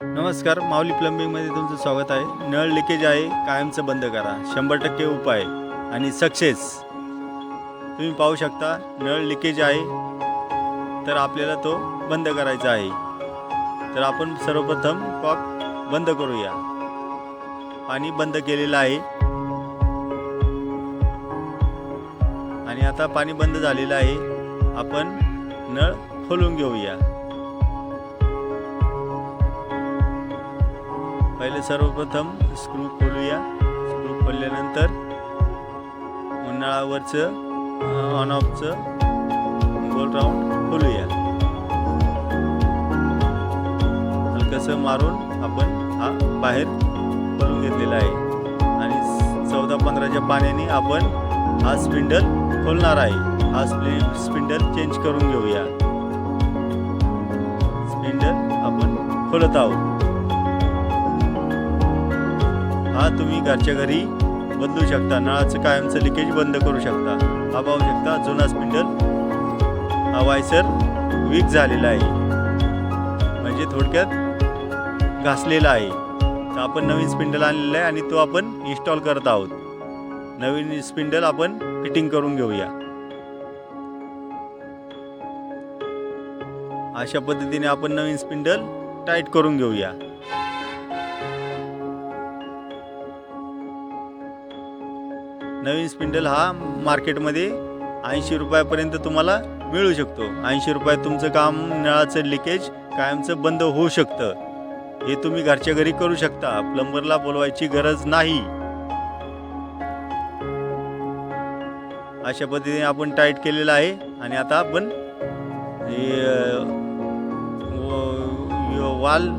नमस्कार, माऊली प्लंबिंगमध्ये तुमचं स्वागत आहे. नळ लिकेज आहे, कायमचं बंद करा. 100% उपाय आणि सक्सेस. तुम्ही पाहू शकता, नळ लिकेज आहे, तर आपल्याला तो बंद करायचा आहे. तर आपण सर्वप्रथम कॉक बंद करूया. पाणी बंद केलेलं आहे आणि आता पाणी बंद झालेलं आहे. आपण नळ खोलून घेऊया. पहिले सर्वप्रथम स्क्रू खोलूया. स्क्रू खोलल्यानंतर नळावरचं ऑन ऑफचं गोल राऊंड खोलूया. हलकसं मारून आपण हा बाहेर खोलून घेतलेला आहे आणि 14-15च्या पाण्याने आपण हा स्पिंडल खोलणार आहे. हा स्पिंडल चेंज करून घेऊया. स्पिंडल आपण खोलत आहोत. हा तुम्ही घरच्या घरी बदलू शकता. नळाचं कायमचं लिकेज बंद करू शकता. हा पाहू शकता, जुना स्पिंडल हा वायसर वीक झालेला आहे, म्हणजे थोडक्यात घासलेला आहे. तर आपण नवीन स्पिंडल आणलेला आहे आणि तो आपण इन्स्टॉल करत आहोत. नवीन स्पिंडल आपण फिटिंग करून घेऊया. अशा पद्धतीने आपण नवीन स्पिंडल टाईट करून घेऊया. नवीन स्पिंडल हा मार्केटमध्ये 80 रुपयापर्यंत तुम्हाला मिळू शकतो. 80 रुपयात तुमचं काम, नळाचं लिकेज कायमचं बंद होऊ शकतं. हे तुम्ही घरच्या घरी करू शकता. प्लंबरला बोलवायची गरज नाही. अशा पद्धतीने आपण टाईट केलेलं आहे आणि आता आपण वाल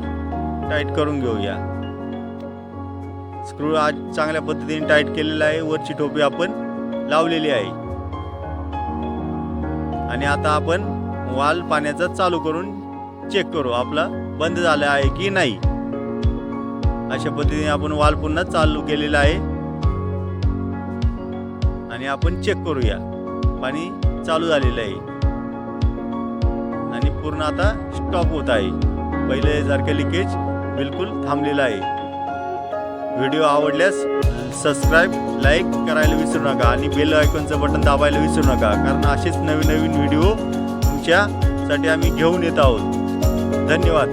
टाईट करून घेऊया. स्क्रू आज चांगल्या पद्धतीने टाईट केलेला आहे. वरची टोपी आपण लावलेली आहे आणि आता आपण वाल पाण्याचा चालू करून चेक करू, आपला बंद झाला आहे की नाही. अशा पद्धतीने आपण वाल पुन्हा चालू केलेला आहे आणि आपण चेक करूया. पाणी चालू झालेलं आहे आणि पूर्ण आता स्टॉप होत आहे. पहिल्यासारखं लिकेज बिलकुल थांबलेलं आहे. व्हिडिओ आवडल्यास सबस्क्राईब, लाईक करायला विसरू नका आणि बेल आयकॉनचं बटन दाबायला विसरू नका, कारण असेच नवीन नवीन व्हिडिओ तुमच्यासाठी आम्ही घेऊन येत आहोत. धन्यवाद.